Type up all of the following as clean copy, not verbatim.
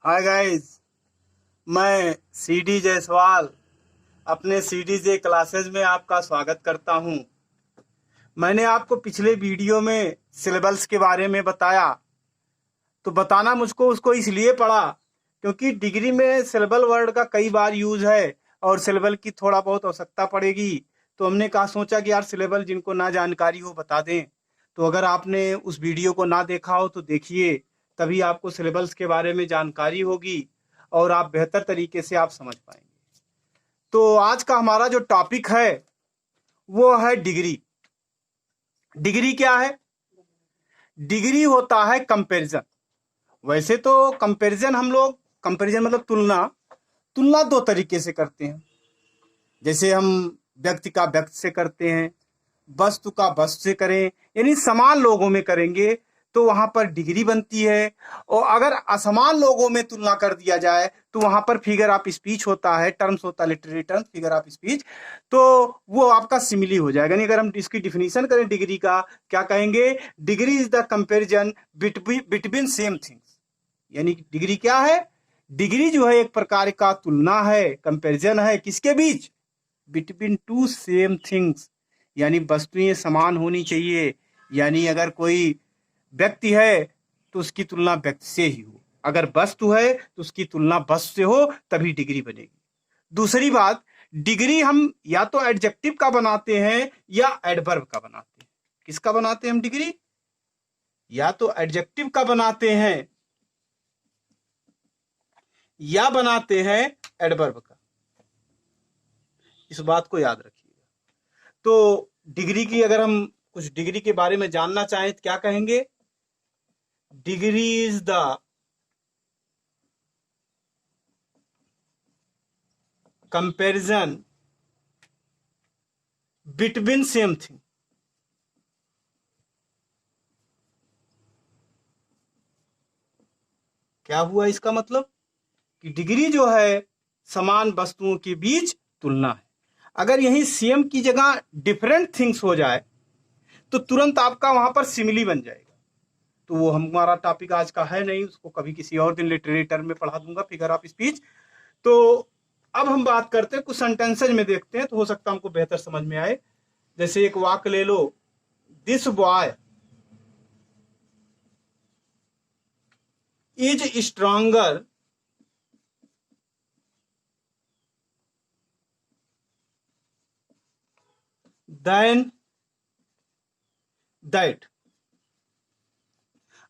Hi guys, मैं CD Jaiswal अपने CD जे classes में आपका स्वागत करता हूं। मैंने आपको पिछले वीडियो में सिलेबस के बारे में बताया, तो बताना मुझको उसको इसलिए पड़ा क्योंकि डिग्री में सिलेबल वर्ड का कई बार यूज है और सिलेबल की थोड़ा बहुत आवश्यकता पड़ेगी। तो हमने कहा सोचा कि यार सिलेबल जिनको ना जानकारी हो बता दें। तो अगर आपने उस वीडियो को ना देखा हो तो देखिए, तभी आपको सिलेबस के बारे में जानकारी होगी और आप बेहतर तरीके से आप समझ पाएंगे। तो आज का हमारा जो टॉपिक है वो है डिग्री। डिग्री क्या है? डिग्री होता है कंपैरिजन। वैसे तो कंपैरिजन हम लोग, कंपैरिजन मतलब तुलना, तुलना दो तरीके से करते हैं। जैसे हम व्यक्ति का व्यक्ति से करते हैं, वस्तु का वस्तु से करें, यानी समान लोगों में करेंगे तो वहां पर डिग्री बनती है। और अगर असमान लोगों में तुलना कर दिया जाए तो वहां पर फिगर ऑफ स्पीच होता है, टर्म्स होता है, literary terms, figure of speech, तो वो आपका सिमिली हो जाएगा। यानी अगर हम इसकी डिफिनीशन करें डिग्री का, क्या कहेंगे? Degree is the comparison between same things. यानी डिग्री क्या है? डिग्री जो है एक प्रकार का तुलना है, कंपैरिजन है, किसके बीच? बिटवीन टू सेम थिंग्स, यानी वस्तुएं समान होनी चाहिए। यानी अगर कोई व्यक्ति है तो उसकी तुलना व्यक्ति से ही हो, अगर वस्तु है तो उसकी तुलना वस्तु से हो, तभी डिग्री बनेगी। दूसरी बात, डिग्री हम या तो एडजेक्टिव का बनाते हैं या एडवर्ब का बनाते हैं। किसका बनाते हैं हम डिग्री? या तो एडजेक्टिव का बनाते हैं या बनाते हैं एडवर्ब का। इस बात को याद रखिएगा। तो डिग्री की अगर हम कुछ डिग्री के बारे में जानना चाहें तो क्या कहेंगे? Degree is the comparison between same thing. क्या हुआ इसका मतलब? कि डिग्री जो है समान वस्तुओं के बीच तुलना है। अगर यही सेम की जगह डिफरेंट थिंग्स हो जाए तो तुरंत आपका वहां पर सिमिली बन जाएगा। तो वो हमारा टॉपिक आज का है नहीं, उसको कभी किसी और दिन लिटरेचर में पढ़ा दूंगा, फिगर ऑफ स्पीच। तो अब हम बात करते हैं, कुछ सेंटेंसेज में देखते हैं तो हो सकता है हमको बेहतर समझ में आए। जैसे एक वाक्य ले लो, this boy is stronger than that.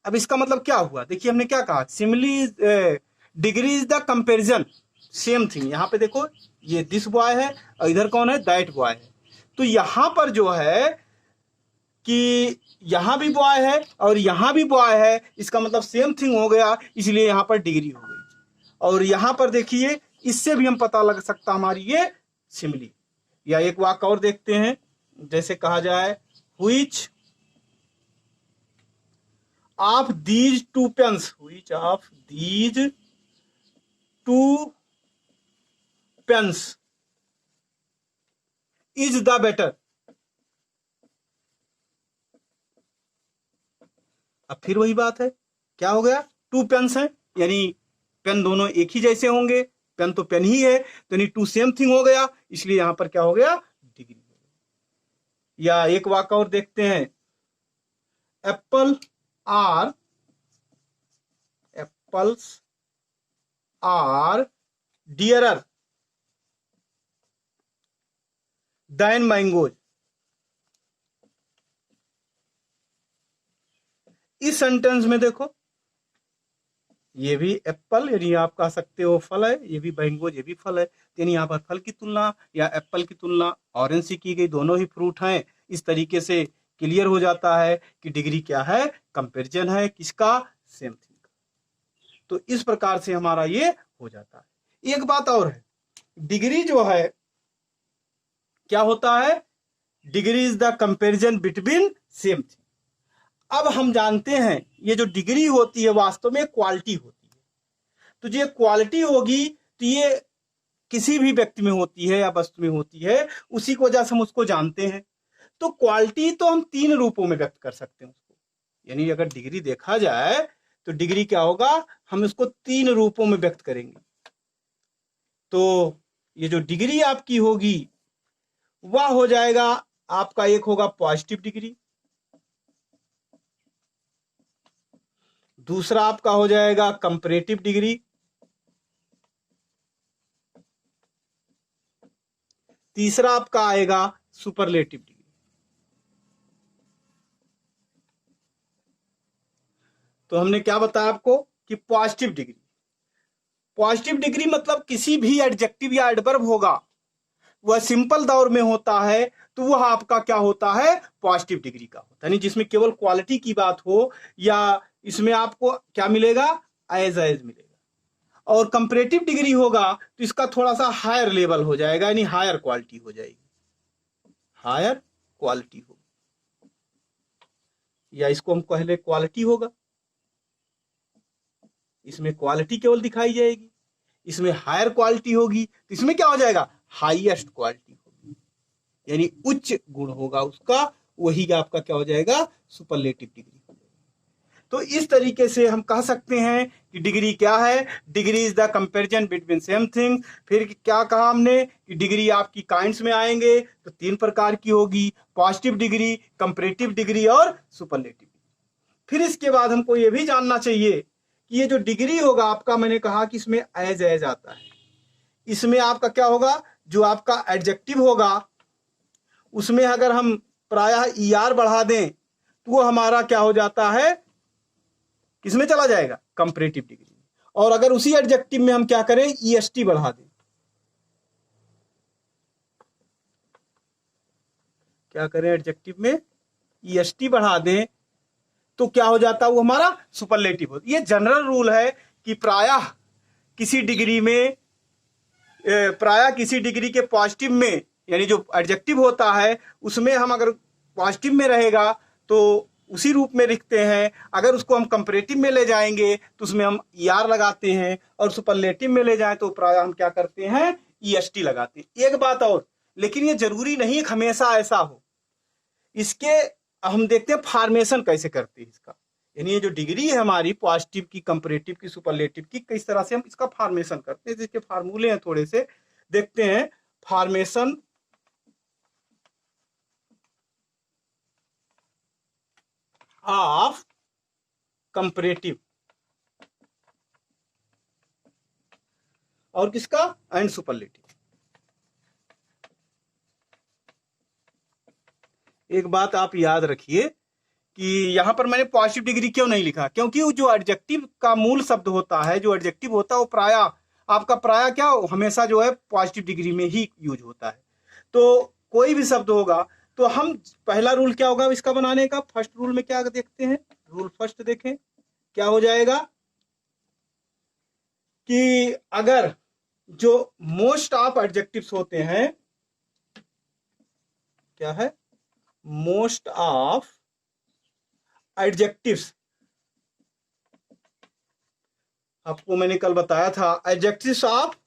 अब इसका मतलब क्या हुआ? देखिए हमने क्या कहा, simile degree is the comparison same thing. यहां पे देखो, ये दिस बॉय है और इधर कौन है? दैट बॉय है। तो यहां पर जो है कि यहां भी बॉय है और यहां भी बॉय है, इसका मतलब सेम थिंग हो गया, इसलिए यहां पर डिग्री हो गई। और यहां पर देखिए, इससे भी हम पता लग सकता हमारी ये सिमिली। या एक वाक्य और देखते हैं, जैसे कहा जाए, which of these two pens, which of these two pens is the better. अब फिर वही बात है, क्या हो गया? टू पेन्स है, यानी पेन दोनों एक ही जैसे होंगे, पेन तो पेन ही है, तो यानी टू सेम थिंग हो गया, इसलिए यहां पर क्या हो गया? डिग्री। या एक वाक्य और देखते हैं, apple are apples are dearer than mangoes. इस सेंटेंस में देखो, ये भी एप्पल यानी आप कह सकते हो फल है, ये भी मैंगो ये भी फल है, यानी यहाँ पर फल की तुलना या एप्पल की तुलना ऑरेंज से की गई, दोनों ही फ्रूट हैं। इस तरीके से क्लियर हो जाता है कि डिग्री क्या है? कंपैरिजन है, किसका? सेम थिंग का। तो इस प्रकार से हमारा ये हो जाता है। एक बात और है, डिग्री जो है क्या होता है? Degree is the comparison between same thing. अब हम जानते हैं ये जो डिग्री होती है वास्तव में क्वालिटी होती है। तो ये क्वालिटी होगी तो ये किसी भी व्यक्ति में होती है या वस्तु में होती है, उसी को वजह से हम उसको जानते हैं। तो क्वालिटी तो हम तीन रूपों में व्यक्त कर सकते हैं उसको। यानी अगर डिग्री देखा जाए तो डिग्री क्या होगा, हम इसको 3 रूपों में व्यक्त करेंगे। तो ये जो डिग्री आपकी होगी वह हो जाएगा आपका, एक होगा पॉजिटिव डिग्री, दूसरा आपका हो जाएगा कंपैरेटिव डिग्री, तीसरा आपका आएगा सुपरलेटिव डिग्री। तो हमने क्या बताया आपको कि पॉजिटिव डिग्री, पॉजिटिव डिग्री मतलब किसी भी एडजेक्टिव या एडवर्ब होगा वह सिंपल दौर में होता है तो वह आपका क्या होता है, पॉजिटिव डिग्री का होता है, यानी जिसमें केवल क्वालिटी की बात हो, या इसमें आपको क्या मिलेगा, एज मिलेगा। और कंपैरेटिव डिग्री होगा तो इसका थोड़ा सा हायर लेवल हो जाएगा, यानी हायर क्वालिटी हो जाएगी, हायर क्वालिटी होगी, या इसको हम पहले क्वालिटी होगा, इसमें क्वालिटी केवल दिखाई जाएगी, इसमें हायर क्वालिटी होगी तो इसमें क्या हो जाएगा, हाईएस्ट क्वालिटी होगी, यानी उच्च गुण होगा उसका, वही आपका क्या हो जाएगा, सुपरलेटिव डिग्री। तो इस तरीके से हम कह सकते हैं कि डिग्री क्या है, degree is the comparison between same thing. फिर क्या कहा हमने कि डिग्री आपकी काइंड्स में आएंगे तो 3 प्रकार की होगी, पॉजिटिव डिग्री, कंपैरेटिव डिग्री और सुपरलेटिव। फिर इसके बाद हमको ये भी जानना चाहिए कि ये जो डिग्री होगा आपका, मैंने कहा कि इसमें एज आता है, इसमें आपका क्या होगा, जो आपका एडजेक्टिव होगा उसमें अगर हम प्रायः ईआर बढ़ा दें तो वो हमारा क्या हो जाता है, किसमें चला जाएगा, कंपैरेटिव डिग्री। और अगर उसी एडजेक्टिव में हम क्या करें, ईएसटी बढ़ा दें, क्या करें, एडजेक्टिव में ईएसटी बढ़ा दें तो क्या हो जाता है, वो हमारा सुपरलेटिव होता है। ये जनरल रूल है कि प्रायः किसी डिग्री में, प्रायः किसी डिग्री के पॉजिटिव में, यानी जो एडजेक्टिव होता है उसमें हम अगर पॉजिटिव में रहेगा तो उसी रूप में लिखते हैं, अगर उसको हम कंपैरेटिव में ले जाएंगे तो उसमें हम ईआर लगाते हैं, और सुपरलेटिव में ले जाएं तो प्रायः हम क्या करते हैं, ईएसटी लगाते हैं। एक बात और, लेकिन ये जरूरी नहीं कि हमेशा ऐसा हो, इसके हम देखते हैं फॉर्मेशन कैसे करते हैं इसका, यानी ये जो डिग्री है हमारी पॉजिटिव की, कंपैरेटिव की, सुपरलेटिव की, किस तरह से हम इसका फॉर्मेशन करते हैं, जिसके फार्मूले हैं थोड़े से देखते हैं। फॉर्मेशन ऑफ कंपैरेटिव और किसका, एंड सुपरलेटिव। एक बात आप याद रखिए कि यहां पर मैंने पॉजिटिव डिग्री क्यों नहीं लिखा, क्योंकि वो जो एडजेक्टिव का मूल शब्द होता है, जो एडजेक्टिव होता है वो प्रायः आपका, प्रायः क्या हमेशा जो है पॉजिटिव डिग्री में ही यूज होता है। तो कोई भी शब्द होगा तो हम, पहला रूल क्या होगा इसका बनाने का, फर्स्ट रूल में क्या देखते हैं, रूल फर्स्ट देखें क्या हो जाएगा कि अगर जो मोस्ट ऑफ एडजेक्टिव्स होते हैं, क्या है, मोस्ट ऑफ एडजेक्टिव्स, आपको मैंने कल बताया था एडजेक्टिव्स ऑफ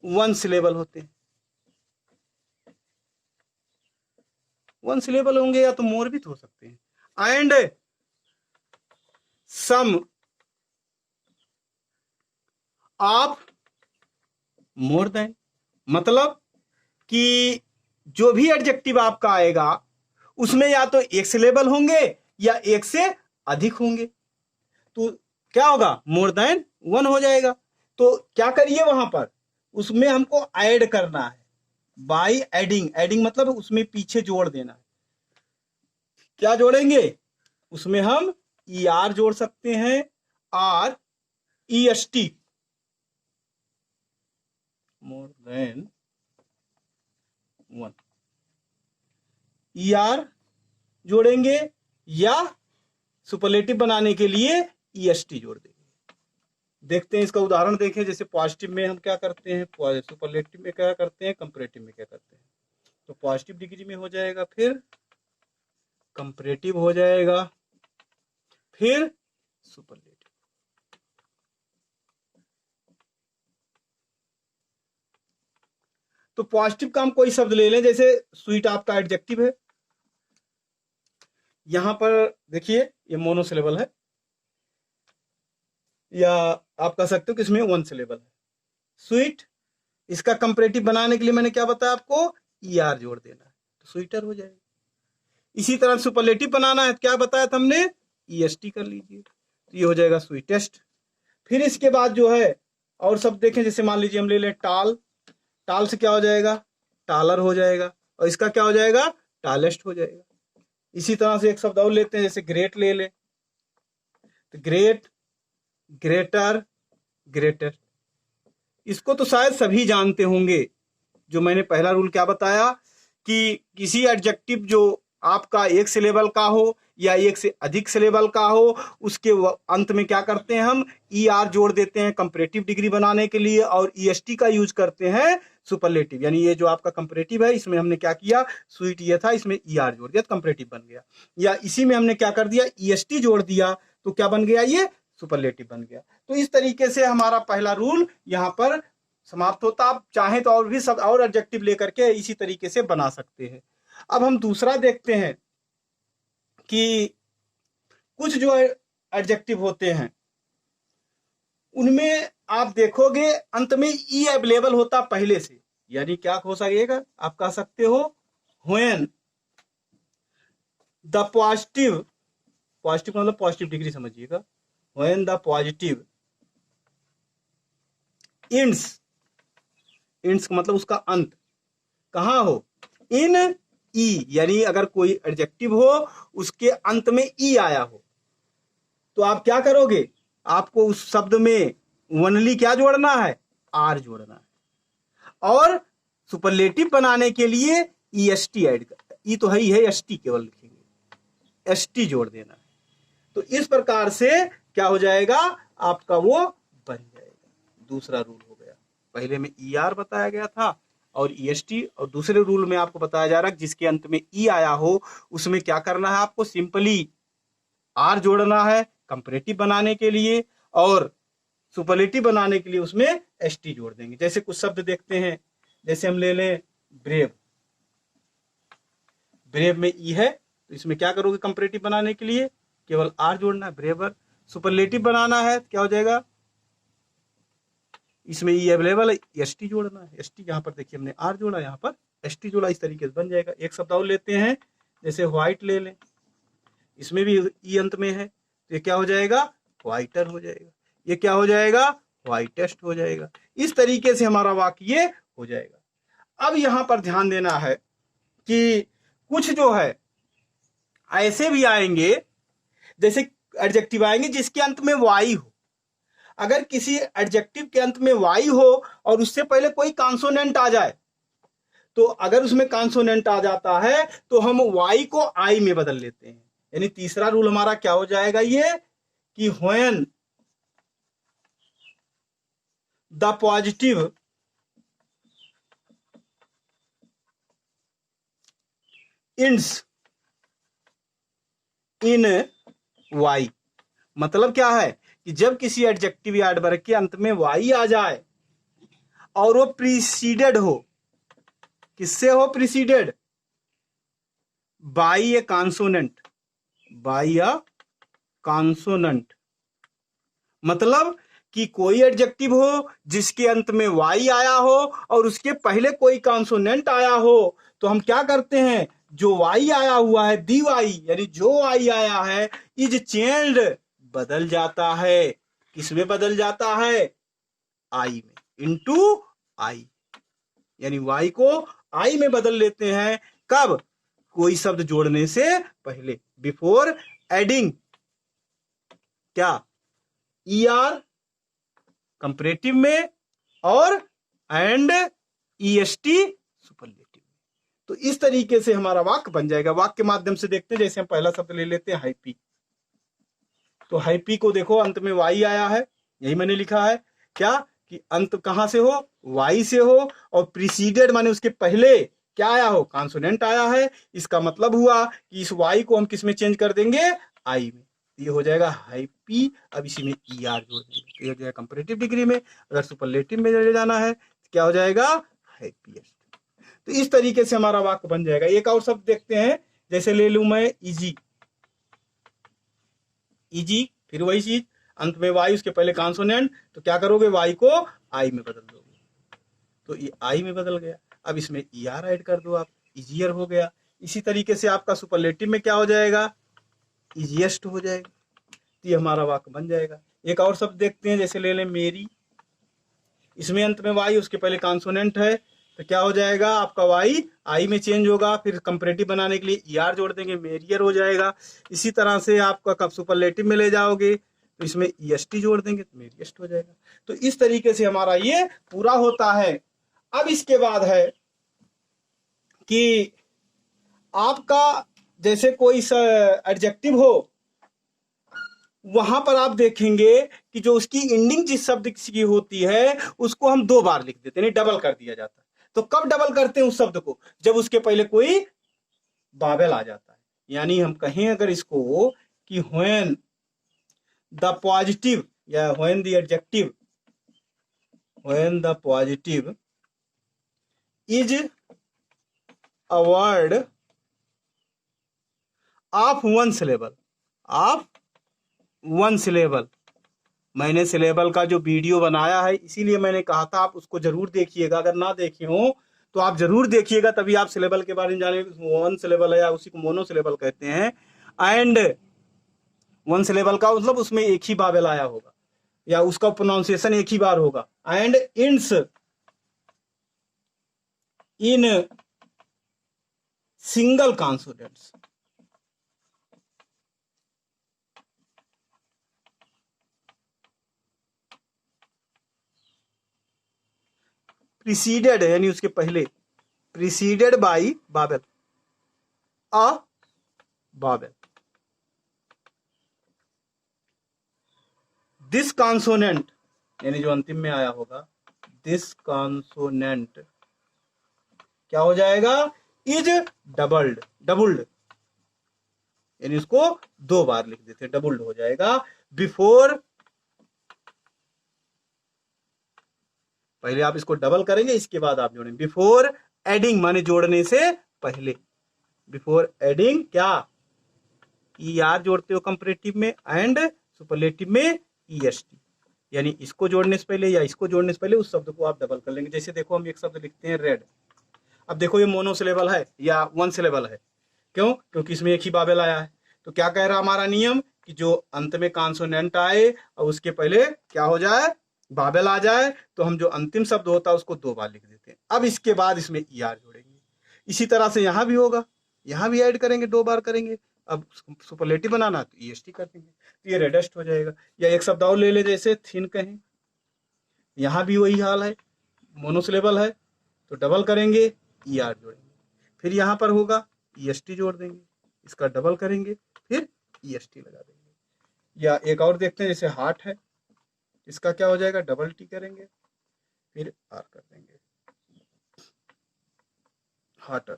1 सिलेबल होते हैं, 1 सिलेबल होंगे या तो मोर भी तो हो सकते हैं, and some of more than, मतलब कि जो भी एडजेक्टिव आपका आएगा उसमें या तो 1 सिलेबल होंगे या 1 से अधिक होंगे, तो क्या होगा, मोर देन 1 हो जाएगा। तो क्या करिए वहां पर, उसमें हमको ऐड करना है, बाय एडिंग, एडिंग मतलब उसमें पीछे जोड़ देना है। क्या जोड़ेंगे, उसमें हम ER जोड़ सकते हैं, और EST, मोर देन 1, ER जोड़ेंगे, या सुपरलेटिव बनाने के लिए EST जोड़ देंगे। देखते हैं इसका उदाहरण देखें, जैसे पॉजिटिव में हम क्या करते हैं, सुपरलेटिव में क्या करते हैं, कंपैरेटिव में क्या करते हैं। तो पॉजिटिव डिग्री में हो जाएगा, फिर कंपैरेटिव हो जाएगा, फिर सुपरलेटिव। तो पॉजिटिव का हम कोई शब्द ले लें, जैसे स्वीट आपका एडजेक्टिव है, यहां पर देखिए ये मोनोसिलेबल है, या आप कह सकते हो कि इसमें वन सिलेबल है। स्वीट, इसका कंपैरेटिव बनाने के लिए मैंने क्या बताया आपको, ER जोड़ देना है तो स्वीटर हो जाएगा। इसी तरह सुपरलेटिव बनाना है, क्या बताया था हमने, EST कर लीजिए तो ये हो जाएगा स्वीटेस्ट। फिर इसके बाद जो है और सब देखें, जैसे मान लीजिए हम ले लें टाल, टाल से क्या हो जाएगा, टालर हो जाएगा, और इसका क्या हो जाएगा, टालेस्ट हो जाएगा। इसी तरह से एक शब्द और लेते हैं, जैसे ग्रेट ले लें तो ग्रेट, ग्रेटर, ग्रेटेस्ट। इसको तो शायद सभी जानते होंगे। जो मैंने पहला रूल क्या बताया कि किसी एडजेक्टिव जो आपका एक सिलेबल का हो या एक से अधिक सिलेबल का हो, उसके अंत में क्या करते हैं हम, ER जोड़ देते हैं कंपैरेटिव डिग्री बनाने के लिए, और EST का यूज करते हैं सुपरलेटिव। यानी ये जो आपका कंपैरेटिव है, इसमें हमने क्या किया, स्वीट ये था, इसमें ER जोड़ दिया तो कंपैरेटिव बन गया। या इसी में हमने क्या कर दिया, EST जोड़ दिया तो क्या बन गया, ये सुपरलेटिव बन गया। तो इस तरीके से हमारा पहला रूल यहाँ पर समाप्त होता। आप चाहें तो और भी सब और एडजेक्टिव लेकर के इसी तरीके से बना सकते हैं। अब हम दूसरा देखते हैं कि कुछ जो एडजेक्टिव होते हैं उनमें आप देखोगे अंत में ई अवेलेबल होता पहले से। यानी क्या हो सकेगा, आप कह सकते हो व्हेन द पॉजिटिव, पॉजिटिव मतलब पॉजिटिव डिग्री समझिएगा, when the positive ends, ends मतलब उसका अंत कहां हो, इन ई, यानी अगर कोई एडजेक्टिव हो उसके अंत में ई आया हो तो आप क्या करोगे, आपको उस शब्द में ओनली क्या जोड़ना है, आर जोड़ना है। और सुपरलेटिव बनाने के लिए EST ऐड करना, ई तो है ही है, ST केवल लिखेंगे, ST जोड़ देना है। तो इस प्रकार से क्या हो जाएगा, आपका वो बन जाएगा। दूसरा रूल हो गया, पहले में ER बताया गया था और EST, और दूसरे रूल में आपको बताया जा रहा है जिसके अंत में ई आया हो उसमें क्या करना है, आपको सिंपली आर जोड़ना है कंपैरेटिव बनाने के लिए, और सुपरलेटिव बनाने के लिए उसमें ST जोड़ देंगे। जैसे कुछ शब्द देखते हैं, जैसे हम ले लें ब्रेव, ब्रेव में ई है तो इसमें क्या करोगे, कंपैरेटिव बनाने के लिए केवल आर जोड़ना है, ब्रेवर। सुपरलेटिव बनाना है क्या हो जाएगा, इसमें ई अवेलेबल है, ST जोड़ना है, ST यहाँ पर देखिए हमने आर जोड़ा, यहाँ पर ST जोड़ा, इस तरीके से बन जाएगा। एक शब्द और लेते हैं, जैसे व्हाइट ले लें, इसमें भी ई अंत में है तो ये क्या हो जाएगा, व्हाइटर हो जाएगा। ये क्या हो जाएगा, व्हाइटेस्ट हो जाएगा। इस तरीके से हमारा वाक्य ये हो जाएगा। अब यहां पर ध्यान देना है कि कुछ जो है ऐसे भी आएंगे, जैसे एडजेक्टिव आएंगे जिसके अंत में वाई हो। अगर किसी एडजेक्टिव के अंत में वाई हो और उससे पहले कोई कॉन्सोनेंट आ जाए, तो अगर उसमें कॉन्सोनेंट आ जाता है तो हम वाई को आई में बदल लेते हैं। यानी तीसरा रूल हमारा क्या हो जाएगा, ये कि when the positive ends in Y, मतलब क्या है कि जब किसी एडजेक्टिव या एडवर्ब के अंत में वाई आ जाए और वो प्रीसीडेड हो, किससे हो preceded, by A consonant, by a consonant, मतलब कि कोई एडजेक्टिव हो जिसके अंत में वाई आया हो और उसके पहले कोई कॉन्सोनेंट आया हो, तो हम क्या करते हैं, जो वाई आया हुआ है, दी वाई यानी जो वाई आया है, इज चेंज्ड, बदल जाता है, किसमें बदल जाता है, आई में, इनटू आई, यानी वाई को आई में बदल लेते हैं। कब, कोई शब्द जोड़ने से पहले, बिफोर एडिंग क्या, ER कंपैरेटिव में और एंड EST सुपरलेटिव में। तो इस तरीके से हमारा वाक्य बन जाएगा। वाक्य के माध्यम से देखते हैं, जैसे हम पहला शब्द ले लेते हैं हैप्पी, तो हैप्पी को देखो अंत में वाई आया है, यही मैंने लिखा है क्या कि अंत कहां से हो, वाई से हो, और प्रीसीडेड माने उसके पहले क्या आया हो, कॉन्सोनेंट आया है। इसका मतलब हुआ कि इस वाई को हम किस में चेंज कर देंगे, आई में, ये हो जाएगा हैप्पी। अब इसी में ER जोड़ देंगे, ये हो जाएगा कंपैरेटिव डिग्री में। अगर सुपरलेटिव में ले जाना है तो क्या हो जाएगा, हैप्पीएस्ट। तो इस तरीके से हमारा वाक्य बन जाएगा। एक और शब्द देखते हैं, जैसे ले लूं मैं इजी, इजी, फिर वही चीज, अंत में वाई, उसके पहले कॉन्सोनेंट, तो क्या करोगे, वाई को आई में बदल दोगे, तो ये आई में बदल गया। अब इसमें ई आर ऐड कर दो आप, इजियर हो गया। इसी तरीके से आपका सुपरलेटिव में क्या हो जाएगा, इजिएस्ट हो जाएगा। तो ये हमारा वाक्य बन जाएगा। एक और शब्द देखते हैं, जैसे ले लें मेरी, इसमें अंत में वाई, उसके पहले कॉन्सोनेंट है, तो क्या हो जाएगा आपका वाई आई में चेंज होगा। फिर कंपैरेटिव बनाने के लिए ई आर जोड़ देंगे, मेरियर हो जाएगा। इसी तरह से आपका कब सुपरलेटिव में ले जाओगे तो इसमें ई एस टी जोड़ देंगे तो मेरियस्ट हो जाएगा। तो इस तरीके से हमारा ये पूरा होता है। अब इसके बाद है कि आपका जैसे कोई एडजेक्टिव हो, वहां पर आप देखेंगे कि जो उसकी एंडिंग जिस शब्द की होती है उसको हम 2 बार लिख देते हैं, डबल कर दिया जाता है। तो कब डबल करते हैं उस शब्द को, जब उसके पहले कोई बावेल आ जाता है। यानी हम कहें अगर इसको कि व्हेन द पॉजिटिव या when the adjective, when the positive is a word of one syllable, of one syllable. मैंने सिलेबल का जो वीडियो बनाया है, इसीलिए मैंने कहा था आप उसको जरूर देखिएगा। अगर ना देखे हो तो आप जरूर देखिएगा, तभी आप सिलेबल के बारे में जानेंगे। वन सिलेबल है या उसी को मोनो सिलेबल कहते हैं। एंड वन सिलेबल का मतलब उसमें एक ही बावेल आया होगा या उसका प्रोनाउंसिएशन एक ही बार होगा। And ends in single consonants, preceded यानी उसके पहले, preceded by bowel, a bowel. This consonant यानी जो अंतिम में आया होगा, दिस कॉन्सोनेंट क्या हो जाएगा, इज डबल्ड, डबल्ड यानी उसको 2 बार लिख देते हैं, डबल्ड हो जाएगा। बिफोर, पहले आप इसको डबल करेंगे, इसके बाद आप जोड़ेंगे। बिफोर एडिंग माने जोड़ने से पहले, बिफोर एडिंग क्या, ई आर जोड़ते हो कंपैरेटिव में, एंड सुपरलेटिव में ई एस टी, यानी इसको जोड़ने से पहले या इसको जोड़ने से पहले उस शब्द को आप डबल कर लेंगे। जैसे देखो हम एक शब्द लिखते हैं रेड, अब देखो ये मोनोसिलेबल है या वन सिलेबल है, क्यों, क्योंकि इसमें एक ही बावेल आया है। तो क्या कह रहा हमारा नियम कि जो अंत में कॉन्सोनेंट आए और उसके पहले क्या हो जाए, बावेल आ जाए, तो हम जो अंतिम शब्द होता है उसको 2 बार लिख देते हैं। अब इसके बाद इसमें ई आर जोड़ेंगे। इसी तरह से यहां भी होगा, यहां भी ऐड करेंगे, 2 बार करेंगे। अब सुपरलेटिव बनाना तो ई एस टी कर देंगे, तो ये रेडेस्ट हो जाएगा। या एक शब्द और ले ले, जैसे थिन कहें, यहां भी वही हाल है, मोनोसिलेबल है तो डबल करेंगे, ई आर जोड़ेंगे। फिर यहां पर होगा ई एस टी जोड़ देंगे, इसका डबल करेंगे, फिर ई एस टी लगा देंगे। या एक और देखते हैं, जैसे हार्ट है, इसका क्या हो जाएगा, डबल टी करेंगे, फिर आर कर देंगे, हार्टर,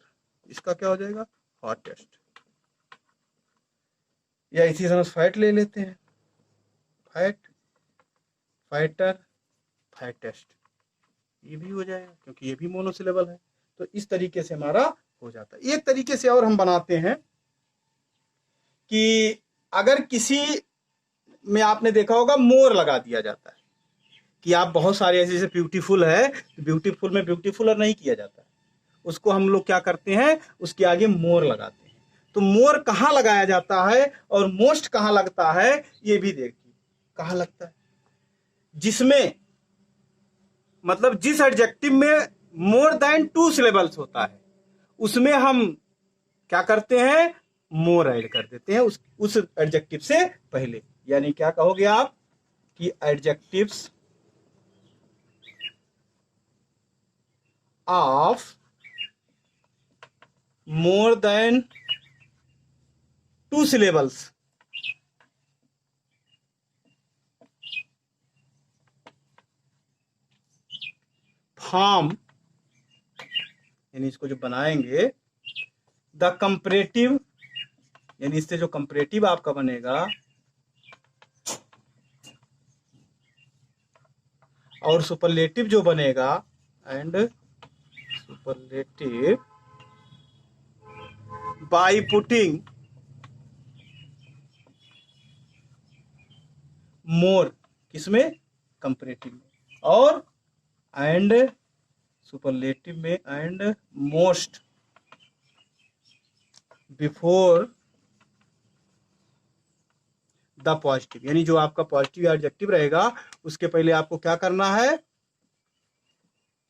इसका क्या हो जाएगा, हॉटेस्ट। या इसी तरह फैट ले लेते हैं, फैट, फाइटर, फैटेस्ट, ये भी हो जाएगा क्योंकि ये भी मोनोसिलेबल है। तो इस तरीके से हमारा हो जाता है। एक तरीके से और हम बनाते हैं कि अगर किसी में आपने देखा होगा मोर लगा दिया जाता है, कि आप बहुत सारे ऐसे, जैसे ब्यूटीफुल है, ब्यूटीफुल में ब्यूटीफुल नहीं किया जाता है, उसको हम लोग क्या करते हैं, उसके आगे मोर लगाते हैं। तो मोर कहाँ लगाया जाता है और मोस्ट कहाँ लगता है, ये भी देखिए कहाँ लगता है, जिसमें मतलब जिस एडजेक्टिव में मोर देन 2 सिलेबल्स होता है उसमें हम क्या करते हैं, मोर ऐड कर देते हैं उस एडजेक्टिव से पहले। यानी क्या कहोगे आप कि adjectives of more then 2 syllables form, यानी इसको जो बनाएंगे, द कंपैरेटिव, यानी इससे जो कंपैरेटिव आपका बनेगा, और सुपरलेटिव जो बनेगा, एंड सुपरलेटिव बाय पुटिंग मोर किसमें, कंपैरेटिव में, और एंड सुपरलेटिव में, and most before the positive, यानी जो आपका पॉजिटिव एडजेक्टिव रहेगा उसके पहले आपको क्या करना है,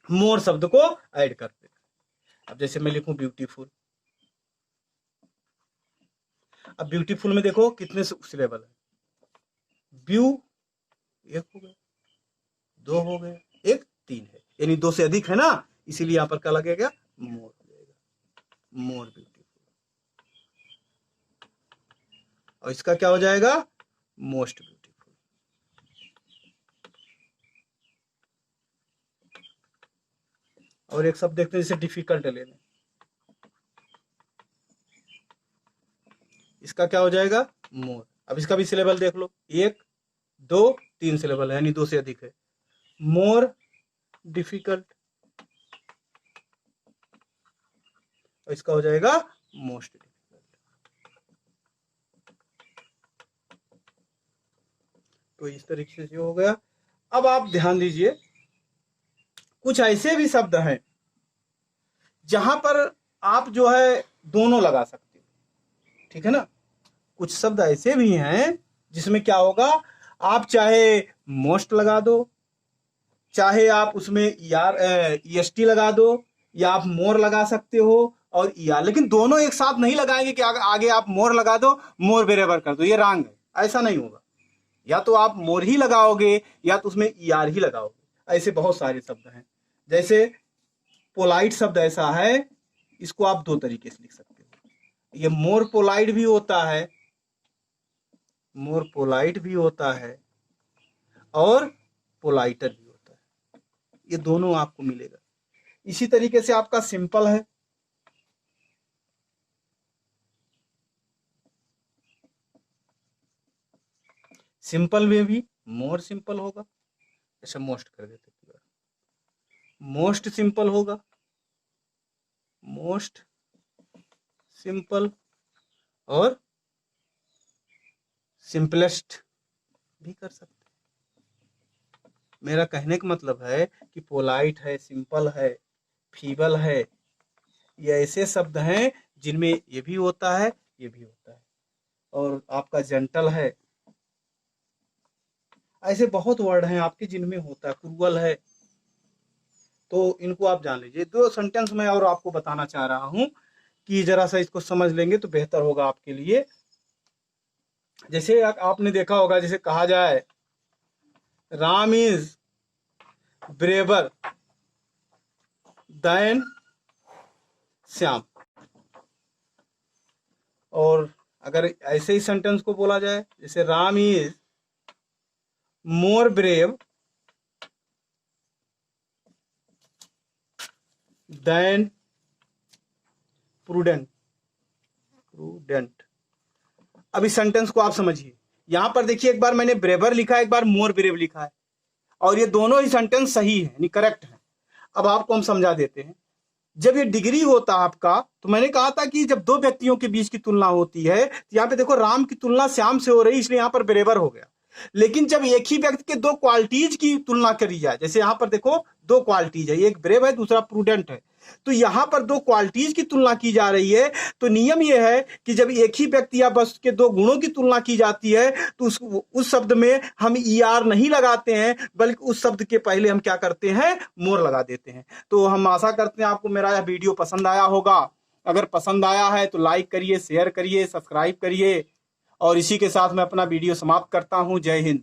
मोर शब्द को ऐड कर देना। अब जैसे मैं लिखूं ब्यूटीफुल, अब ब्यूटीफुल में देखो कितने सिलेबल है, ब्यू एक हो गया, दो हो गए, एक तीन है, यानी दो से अधिक है ना, इसीलिए यहां पर क्या लगेगा, मोर हो जाएगा, मोर ब्यूटीफुल। और इसका क्या हो जाएगा, मोस्ट ब्यूटीफुल। और एक शब्द देखते हैं जैसे डिफिकल्ट ले लें, इसका क्या हो जाएगा, मोर। अब इसका भी सिलेबल देख लो, एक दो तीन सिलेबल है, यानी दो से अधिक है, मोर डिफिकल्ट, और इसका हो जाएगा मोस्ट डिफिकल्ट। तो इस तरीके से हो गया। अब आप ध्यान दीजिए, कुछ ऐसे भी शब्द हैं जहां पर आप जो है दोनों लगा सकते हो, ठीक है ना। कुछ शब्द ऐसे भी हैं जिसमें क्या होगा, आप चाहे मोस्ट लगा दो, चाहे आप उसमें EST लगा दो, या आप मोर लगा सकते हो और ER, लेकिन दोनों एक साथ नहीं लगाएंगे कि आगे आप मोर लगा दो, मोर बेरेबर कर दो, ये रॉन्ग है, ऐसा नहीं होगा। या तो आप मोर ही लगाओगे या तो उसमें ER ही लगाओगे। ऐसे बहुत सारे शब्द हैं, जैसे पोलाइट शब्द ऐसा है, इसको आप दो तरीके से लिख सकते हो, ये मोर पोलाइट भी होता है, मोर पोलाइट भी होता है और पोलाइटर भी होता है, ये दोनों आपको मिलेगा। इसी तरीके से आपका सिंपल है, सिंपल में भी मोर सिंपल होगा, ऐसा मोस्ट कर देते, मोस्ट सिंपल होगा, मोस्ट सिंपल, और सिंपलेस्ट भी कर सकते। मेरा कहने का मतलब है कि पोलाइट है, सिंपल है, फीबल है, ये ऐसे शब्द हैं जिनमें ये भी होता है, ये भी होता है, और आपका जेंटल है, ऐसे बहुत वर्ड हैं आपके जिनमें होता है, क्रूअल है। तो इनको आप जान लीजिए। दो सेंटेंस में और आपको बताना चाह रहा हूं कि जरा सा इसको समझ लेंगे तो बेहतर होगा आपके लिए। जैसे आपने देखा होगा, जैसे कहा जाए Ram is braver than Shyam, और अगर ऐसे ही सेंटेंस को बोला जाए, जैसे Ram is more brave than prudent. अब इस सेंटेंस को आप समझिए, यहां पर देखिए, एक बार मैंने ब्रेवर लिखा है, एक बार मोर ब्रेव लिखा है, और ये दोनों ही सेंटेंस सही है, यानी करेक्ट है। अब आपको हम समझा देते हैं। जब ये डिग्री होता आपका, तो मैंने कहा था कि जब दो व्यक्तियों के बीच की तुलना होती है, तो यहां पे देखो राम की तुलना श्याम से हो रही, इसलिए यहां पर ब्रेवर हो गया। लेकिन जब एक ही व्यक्ति के दो क्वालिटीज की तुलना करी जाए, जैसे यहां पर देखो दो क्वालिटीज है, एक ब्रेव है, दूसरा प्रूडेंट है, तो यहां पर दो क्वालिटीज की तुलना की जा रही है, तो नियम यह है कि जब एक ही व्यक्ति या बस के दो गुणों की तुलना की जाती है, तो उस शब्द में हम ER नहीं लगाते हैं, बल्कि उस शब्द के पहले हम क्या करते हैं, मोर लगा देते हैं। तो हम आशा करते हैं आपको मेरा यह वीडियो पसंद आया होगा। अगर पसंद आया है तो लाइक करिए, शेयर करिए, सब्सक्राइब करिए, और इसी के साथ मैं अपना वीडियो समाप्त करता हूं। जय हिंद।